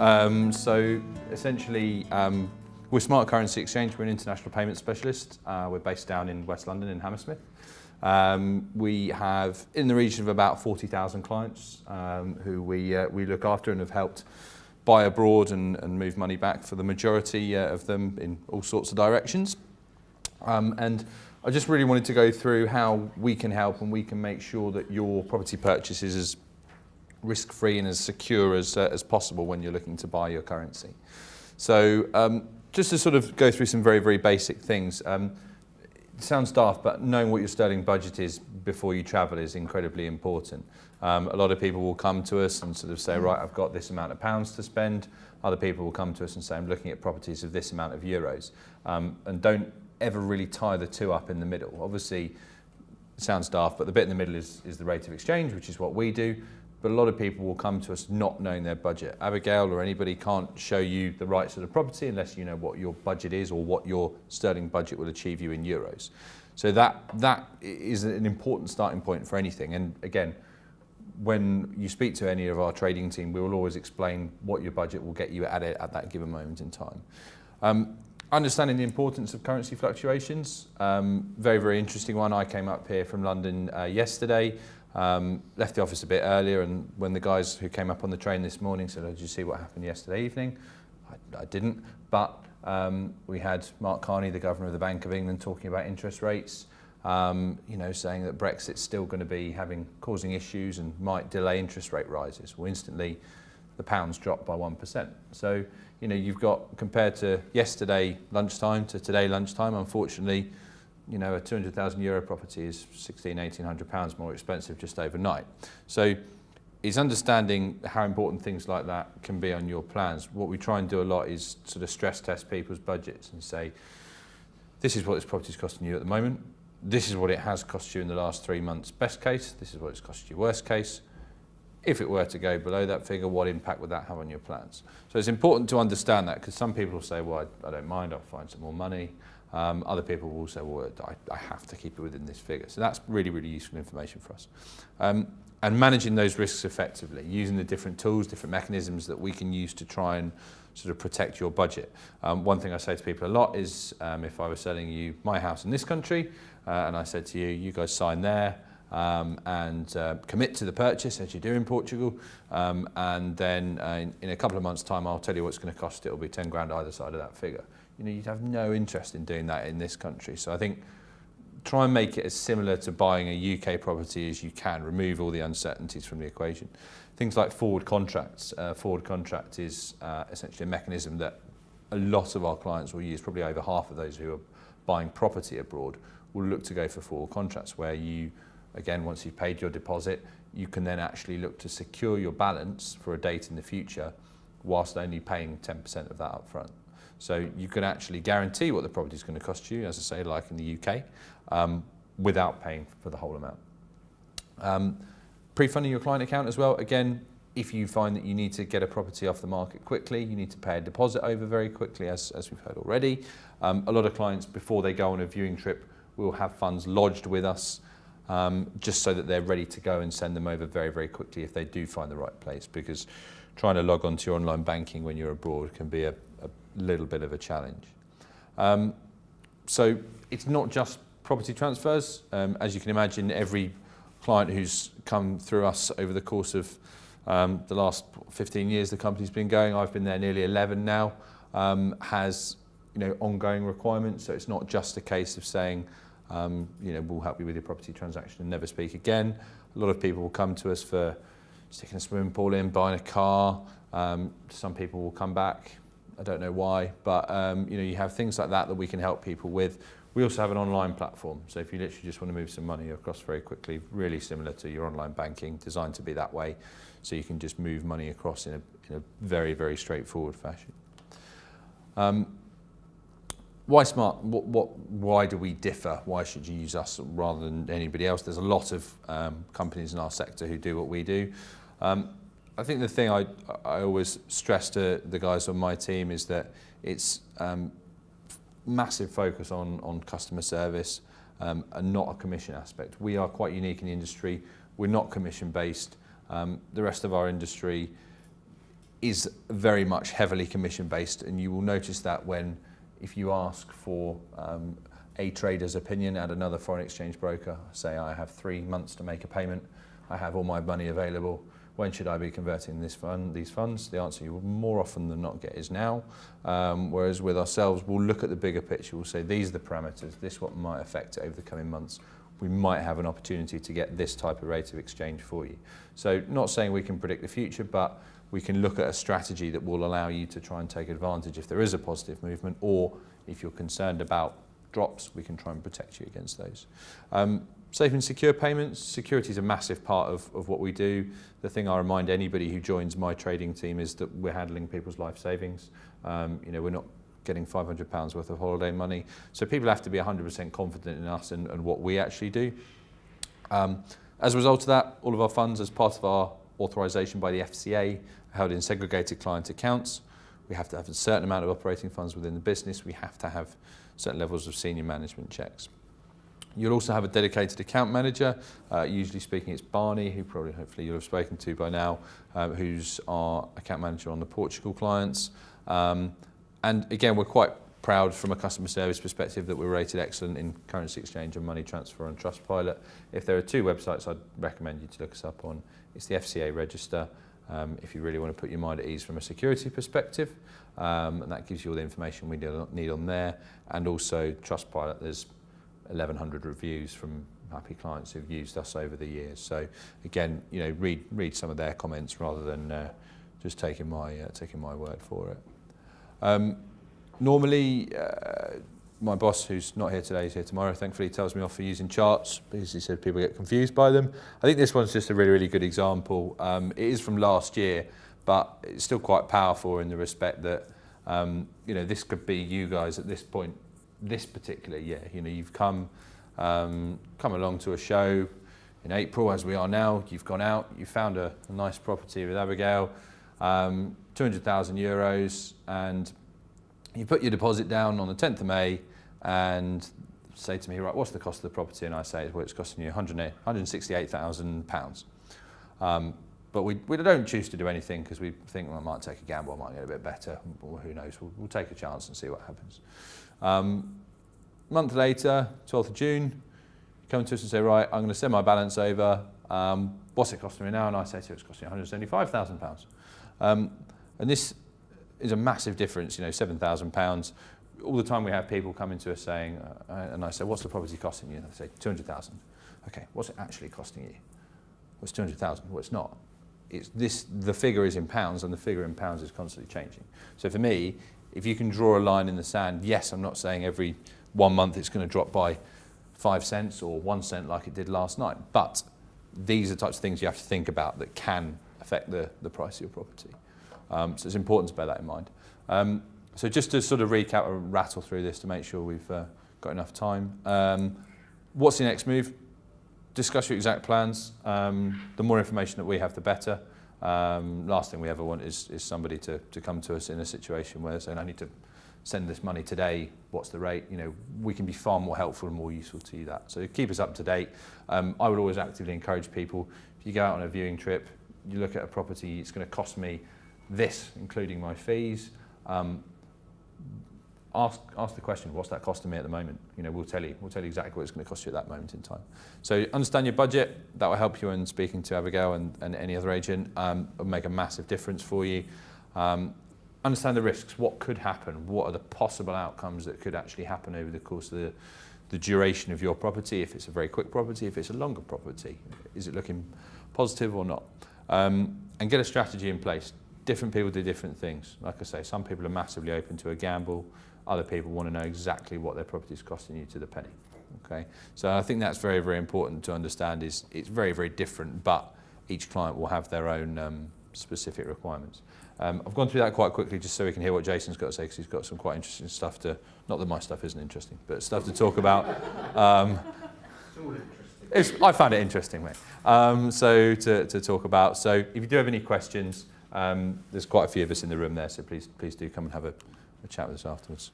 So essentially, we're Smart Currency Exchange. We're an international payment specialist. We're based down in West London in Hammersmith. We have in the region of about 40,000 clients who we look after and have helped buy abroad and move money back for the majority of them in all sorts of directions. And I just really wanted to go through how we can help and we can make sure that your property purchase is as risk-free and as secure as possible when you're looking to buy your currency. So just to sort of go through some very, very basic things. It sounds daft, but knowing what your sterling budget is before you travel is incredibly important. A lot of people will come to us and sort of say, right, I've got this amount of pounds to spend. Other people will come to us and say, I'm looking at properties of this amount of euros. And don't ever really tie the two up in the middle. Obviously, it sounds daft, but the bit in the middle is the rate of exchange, which is what we do. But a lot of people will come to us not knowing their budget. Abigail or anybody can't show you the right sort of property unless you know what your budget is or what your sterling budget will achieve you in euros. So that is an important starting point for anything. And again, when you speak to any of our trading team, we will always explain what your budget will get you at that given moment in time. Understanding the importance of currency fluctuations, very, very interesting one. I came up here from London yesterday. Left the office a bit earlier, and when the guys who came up on the train this morning said, oh, did you see what happened yesterday evening? I didn't, but we had Mark Carney, the Governor of the Bank of England, talking about interest rates, saying that Brexit's still going to be causing issues and might delay interest rate rises. Well, instantly the pound's dropped by 1%. So, you've got, compared to yesterday lunchtime to today lunchtime, unfortunately, a €200,000 property is £1,600–1,800 more expensive just overnight. So it's understanding how important things like that can be on your plans. What we try and do a lot is sort of stress test people's budgets and say, this is what this property is costing you at the moment. This is what it has cost you in the last 3 months, best case. This is what it's cost you, worst case. If it were to go below that figure, what impact would that have on your plans? So it's important to understand that, because some people will say, well, I don't mind, I'll find some more money. Other people will say, well, I have to keep it within this figure. So that's really, really useful information for us. And managing those risks effectively, using the different tools, different mechanisms that we can use to try and sort of protect your budget. One thing I say to people a lot is, if I was selling you my house in this country, and I said to you, you guys sign there, and commit to the purchase as you do in Portugal, and then in a couple of months' time I'll tell you what it's going to cost. It'll be 10 grand either side of that figure. You'd have no interest in doing that in this country. So I think try and make it as similar to buying a UK property as you can. Remove all the uncertainties from the equation. Things like forward contracts. Forward contract is essentially a mechanism that a lot of our clients will use. Probably over half of those who are buying property abroad will look to go for forward contracts, where you, again, once you've paid your deposit, you can then actually look to secure your balance for a date in the future whilst only paying 10% of that up front. So you can actually guarantee what the property is going to cost you, as I say, like in the UK, without paying for the whole amount. Pre-funding your client account as well. Again, if you find that you need to get a property off the market quickly, you need to pay a deposit over very quickly, as we've heard already. A lot of clients, before they go on a viewing trip, will have funds lodged with us, just so that they're ready to go and send them over very, very quickly if they do find the right place, because trying to log on to your online banking when you're abroad can be a little bit of a challenge. So it's not just property transfers. As you can imagine, every client who's come through us over the course of the last 15 years the company's been going, I've been there nearly 11 now, has ongoing requirements. So it's not just a case of saying, we'll help you with your property transaction and never speak again. A lot of people will come to us for sticking a swimming pool in, buying a car. Some people will come back. I don't know why, but you have things like that we can help people with. We also have an online platform, so if you literally just want to move some money across very quickly, really similar to your online banking, designed to be that way, so you can just move money across in a very, very straightforward fashion. Why Smart? Why do we differ? Why should you use us rather than anybody else? There's a lot of companies in our sector who do what we do. I think the thing I always stress to the guys on my team is that it's massive focus on customer service and not a commission aspect. We are quite unique in the industry. We're not commission based. The rest of our industry is very much heavily commission based, and you will notice that if you ask for a trader's opinion at another foreign exchange broker, say I have 3 months to make a payment, I have all my money available, when should I be converting these funds? The answer you will more often than not get is now. Whereas with ourselves, we'll look at the bigger picture, we'll say these are the parameters, this is what might affect it over the coming months. We might have an opportunity to get this type of rate of exchange for you. So not saying we can predict the future, but we can look at a strategy that will allow you to try and take advantage if there is a positive movement, or if you're concerned about drops, we can try and protect you against those. Safe and secure payments. Security is a massive part of what we do. The thing I remind anybody who joins my trading team is that we're handling people's life savings. We're not getting £500 worth of holiday money. So people have to be 100% confident in us and what we actually do. As a result of that, all of our funds, as part of our authorisation by the FCA, are held in segregated client accounts. We have to have a certain amount of operating funds within the business. We have to have certain levels of senior management checks. You'll also have a dedicated account manager. Usually speaking, it's Barney, who hopefully you'll have spoken to by now, who's our account manager on the Portugal clients. And again, we're quite proud from a customer service perspective that we're rated excellent in currency exchange and money transfer on Trustpilot. If there are 2 websites I'd recommend you to look us up on, it's the FCA register, if you really want to put your mind at ease from a security perspective, and that gives you all the information we need on there. And also Trustpilot, there's 1,100 reviews from happy clients who've used us over the years. So again, read some of their comments rather than just taking my word for it. Normally, my boss, who's not here today, is here tomorrow. Thankfully, he tells me off for using charts because he said people get confused by them. I think this one's just a really, really good example. It is from last year, but it's still quite powerful in the respect that this could be you guys at this point, this particular year. You've come along to a show in April, as we are now. You've gone out, you found a nice property with Abigail, 200,000 euros, and you put your deposit down on the 10th of May and say to me, right, what's the cost of the property? And I say, well, it's costing you £168,000. But we don't choose to do anything because we think, well, I might take a gamble, I might get a bit better, or who knows, we'll take a chance and see what happens. Month later, 12th of June, you come to us and say, right, I'm going to send my balance over. What's it costing me now? And I say to you, it's costing £175,000. And this is a massive difference, £7,000. All the time we have people coming to us saying, and I say, what's the property costing you? And they say, 200,000. Okay, what's it actually costing you? Well, it's 200,000. Well, it's not. The figure is in pounds, and the figure in pounds is constantly changing. So for me, if you can draw a line in the sand, yes, I'm not saying every 1 month it's going to drop by 5 cents or 1 cent like it did last night, but these are the types of things you have to think about that can affect the price of your property. So it's important to bear that in mind. So just to sort of recap and rattle through this to make sure we've got enough time. What's the next move? Discuss your exact plans. The more information that we have, the better. Last thing we ever want is somebody to come to us in a situation where they're saying, I need to send this money today, what's the rate? We can be far more helpful and more useful to you that. So keep us up to date. I would always actively encourage people, if you go out on a viewing trip, you look at a property, it's going to cost me this, including my fees. Ask the question, what's that costing me at the moment? We'll tell you exactly what it's going to cost you at that moment in time. So understand your budget. That will help you in speaking to Abigail and any other agent. It'll make a massive difference for you. Understand the risks. What could happen? What are the possible outcomes that could actually happen over the course of the duration of your property? If it's a very quick property, if it's a longer property, is it looking positive or not? And get a strategy in place. Different people do different things. Like I say, some people are massively open to a gamble. Other people want to know exactly what their property is costing you to the penny. Okay, so I think that's very, very important to understand. It's very, very different, but each client will have their own specific requirements. I've gone through that quite quickly just so we can hear what Jason's got to say, because he's got some quite interesting stuff not that my stuff isn't interesting, but stuff to talk about. It's all interesting. I found it interesting, mate. So to talk about. So if you do have any questions, there's quite a few of us in the room there, so please do come and have a chat with us afterwards.